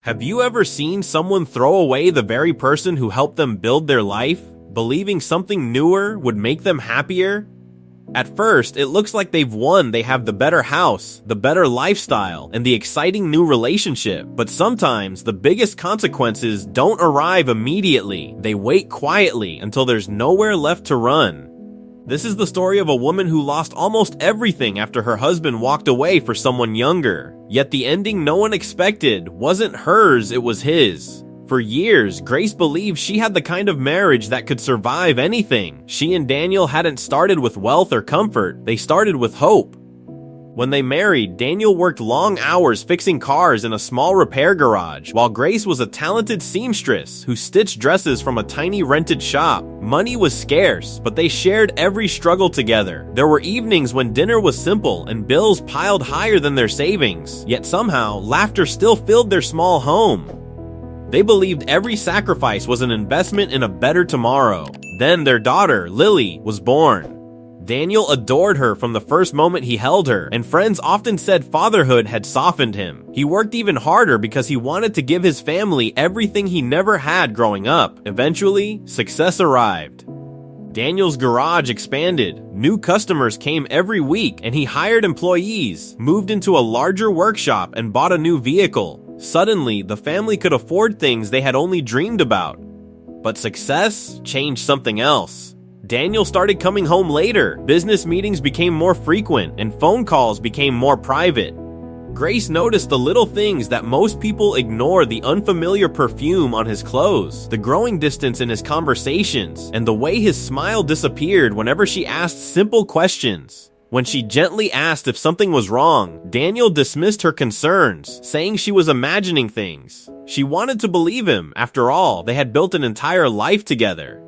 Have you ever seen someone throw away the very person who helped them build their life, believing something newer would make them happier? At first, it looks like they've won. They have the better house, the better lifestyle, and the exciting new relationship. But sometimes, the biggest consequences don't arrive immediately. They wait quietly until there's nowhere left to run. This is the story of a woman who lost almost everything after her husband walked away for someone younger. Yet the ending no one expected wasn't hers, it was his. For years, Grace believed she had the kind of marriage that could survive anything. She and Daniel hadn't started with wealth or comfort, they started with hope. When they married, Daniel worked long hours fixing cars in a small repair garage, while Grace was a talented seamstress who stitched dresses from a tiny rented shop. Money was scarce, but they shared every struggle together. There were evenings when dinner was simple and bills piled higher than their savings, yet somehow, laughter still filled their small home. They believed every sacrifice was an investment in a better tomorrow. Then their daughter, Lily, was born. Daniel adored her from the first moment he held her, and friends often said fatherhood had softened him. He worked even harder because he wanted to give his family everything he never had growing up. Eventually, success arrived. Daniel's garage expanded. New customers came every week, and he hired employees, moved into a larger workshop, and bought a new vehicle. Suddenly, the family could afford things they had only dreamed about. But success changed something else. Daniel started coming home later, business meetings became more frequent, and phone calls became more private. Grace noticed the little things that most people ignore: the unfamiliar perfume on his clothes, the growing distance in his conversations, and the way his smile disappeared whenever she asked simple questions. When she gently asked if something was wrong, Daniel dismissed her concerns, saying she was imagining things. She wanted to believe him. After all, they had built an entire life together.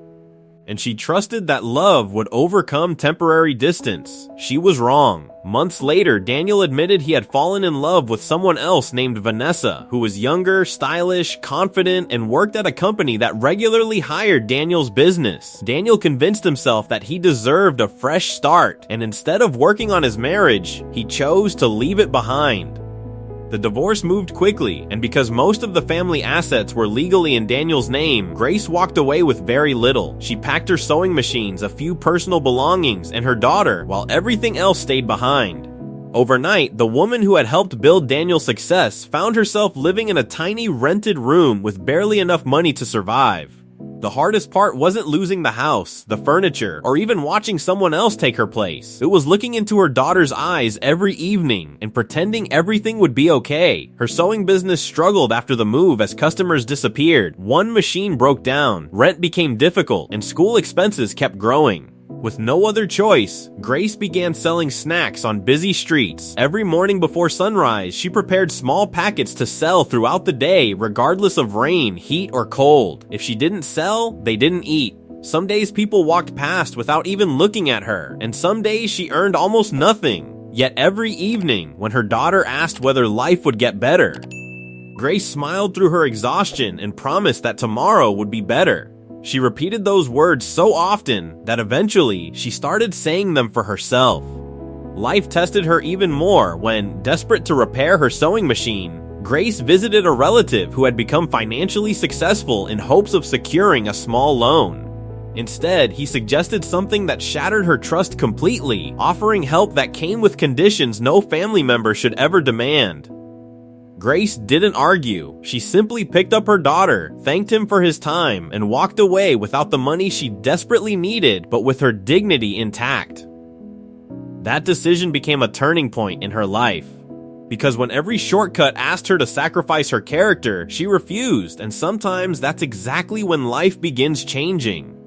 And she trusted that love would overcome temporary distance. She was wrong. Months later, Daniel admitted he had fallen in love with someone else named Vanessa, who was younger, stylish, confident, and worked at a company that regularly hired Daniel's business. Daniel convinced himself that he deserved a fresh start, and instead of working on his marriage, he chose to leave it behind. The divorce moved quickly, and because most of the family assets were legally in Daniel's name, Grace walked away with very little. She packed her sewing machines, a few personal belongings, and her daughter, while everything else stayed behind. Overnight, the woman who had helped build Daniel's success found herself living in a tiny rented room with barely enough money to survive. The hardest part wasn't losing the house, the furniture, or even watching someone else take her place. It was looking into her daughter's eyes every evening and pretending everything would be okay. Her sewing business struggled after the move as customers disappeared. One machine broke down, rent became difficult, and school expenses kept growing. With no other choice, Grace began selling snacks on busy streets. Every morning before sunrise, she prepared small packets to sell throughout the day, regardless of rain, heat, or cold. If she didn't sell, they didn't eat. Some days people walked past without even looking at her, and some days she earned almost nothing. Yet every evening, when her daughter asked whether life would get better, Grace smiled through her exhaustion and promised that tomorrow would be better. She repeated those words so often that eventually she started saying them for herself. Life tested her even more when, desperate to repair her sewing machine, Grace visited a relative who had become financially successful in hopes of securing a small loan. Instead, he suggested something that shattered her trust completely, offering help that came with conditions no family member should ever demand. Grace didn't argue. She simply picked up her daughter, thanked him for his time, and walked away without the money she desperately needed, but with her dignity intact. That decision became a turning point in her life. Because when every shortcut asked her to sacrifice her character, she refused, and sometimes that's exactly when life begins changing.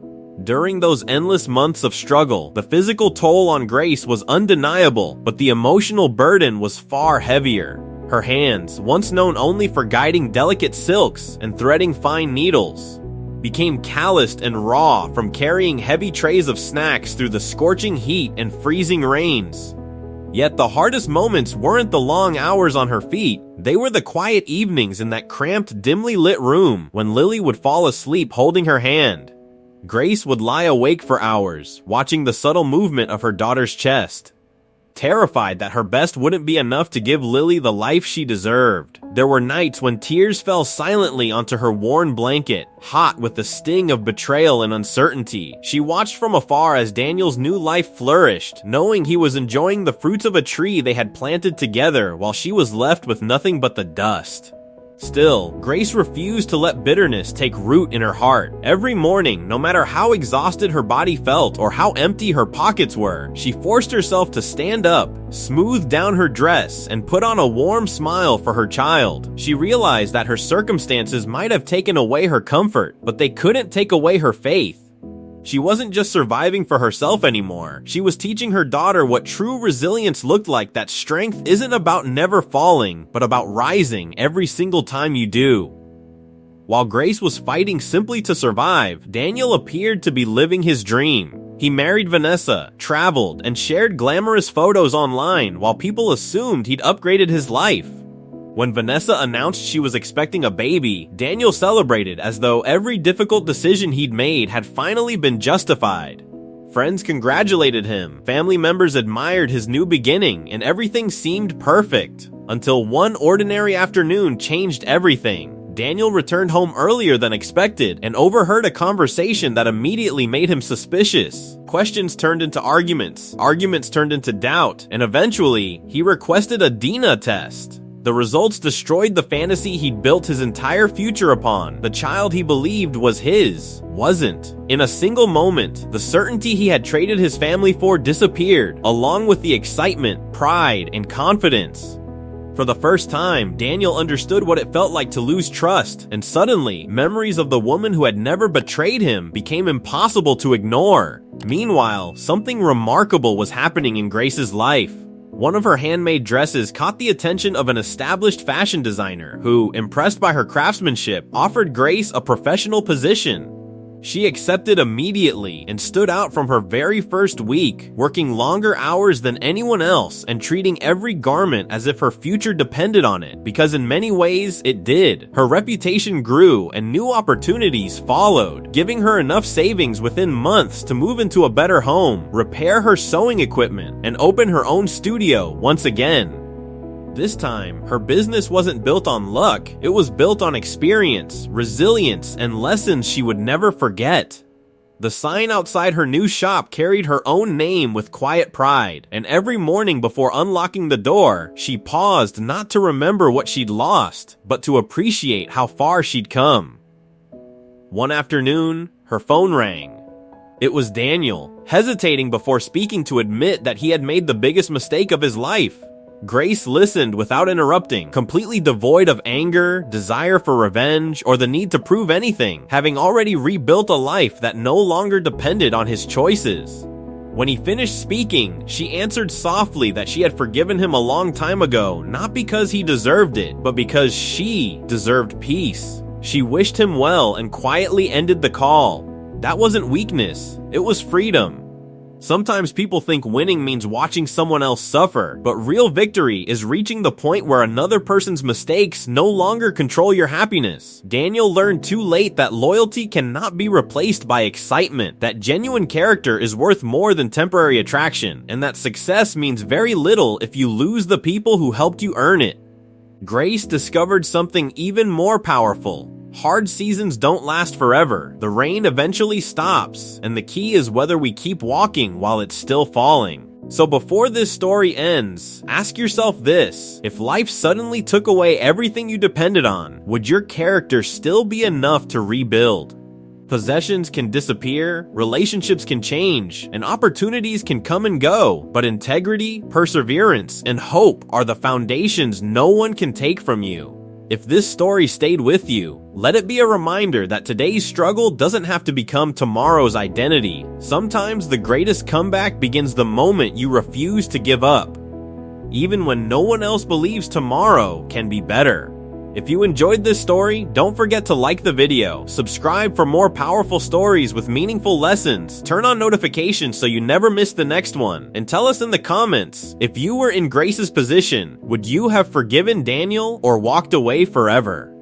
During those endless months of struggle, the physical toll on Grace was undeniable, but the emotional burden was far heavier. Her hands, once known only for guiding delicate silks and threading fine needles, became calloused and raw from carrying heavy trays of snacks through the scorching heat and freezing rains. Yet the hardest moments weren't the long hours on her feet, they were the quiet evenings in that cramped, dimly lit room when Lily would fall asleep holding her hand. Grace would lie awake for hours, watching the subtle movement of her daughter's chest. terrified that her best wouldn't be enough to give Lily the life she deserved. There were nights when tears fell silently onto her worn blanket, hot with the sting of betrayal and uncertainty. She watched from afar as Daniel's new life flourished, knowing he was enjoying the fruits of a tree they had planted together while she was left with nothing but the dust. Still, Grace refused to let bitterness take root in her heart. Every morning, no matter how exhausted her body felt or how empty her pockets were, she forced herself to stand up, smooth down her dress, and put on a warm smile for her child. She realized that her circumstances might have taken away her comfort, but they couldn't take away her faith. She wasn't just surviving for herself anymore. She was teaching her daughter what true resilience looked like, that strength isn't about never falling, but about rising every single time you do. While Grace was fighting simply to survive, Daniel appeared to be living his dream. He married Vanessa, traveled, and shared glamorous photos online while people assumed he'd upgraded his life. When Vanessa announced she was expecting a baby, Daniel celebrated as though every difficult decision he'd made had finally been justified. Friends congratulated him, family members admired his new beginning, and everything seemed perfect. Until one ordinary afternoon changed everything. Daniel returned home earlier than expected and overheard a conversation that immediately made him suspicious. Questions turned into arguments turned into doubt, and eventually, he requested a DNA test. The results destroyed the fantasy he'd built his entire future upon. The child he believed was his wasn't. In a single moment, the certainty he had traded his family for disappeared, along with the excitement, pride, and confidence. For the first time, Daniel understood what it felt like to lose trust, and suddenly, memories of the woman who had never betrayed him became impossible to ignore. Meanwhile, something remarkable was happening in Grace's life. One of her handmade dresses caught the attention of an established fashion designer who, impressed by her craftsmanship, offered Grace a professional position. She accepted immediately and stood out from her very first week, working longer hours than anyone else and treating every garment as if her future depended on it, because in many ways it did. Her reputation grew and new opportunities followed, giving her enough savings within months to move into a better home, repair her sewing equipment, and open her own studio once again. This time, her business wasn't built on luck, it was built on experience, resilience, and lessons she would never forget. The sign outside her new shop carried her own name with quiet pride, and every morning before unlocking the door, she paused not to remember what she'd lost, but to appreciate how far she'd come. One afternoon, her phone rang. It was Daniel, hesitating before speaking to admit that he had made the biggest mistake of his life. Grace listened without interrupting, completely devoid of anger, desire for revenge, or the need to prove anything, having already rebuilt a life that no longer depended on his choices. When he finished speaking, she answered softly that she had forgiven him a long time ago, not because he deserved it, but because she deserved peace. She wished him well and quietly ended the call. That wasn't weakness, it was freedom. Sometimes people think winning means watching someone else suffer, but real victory is reaching the point where another person's mistakes no longer control your happiness. Daniel learned too late that loyalty cannot be replaced by excitement, that genuine character is worth more than temporary attraction, and that success means very little if you lose the people who helped you earn it. Grace discovered something even more powerful. Hard seasons don't last forever. The rain eventually stops, and the key is whether we keep walking while it's still falling. So before this story ends, ask yourself this: if life suddenly took away everything you depended on, would your character still be enough to rebuild? Possessions can disappear, relationships can change, and opportunities can come and go, but integrity, perseverance, and hope are the foundations no one can take from you. If this story stayed with you, let it be a reminder that today's struggle doesn't have to become tomorrow's identity. Sometimes the greatest comeback begins the moment you refuse to give up, even when no one else believes tomorrow can be better. If you enjoyed this story, don't forget to like the video, subscribe for more powerful stories with meaningful lessons, turn on notifications so you never miss the next one, and tell us in the comments, if you were in Grace's position, would you have forgiven Daniel or walked away forever?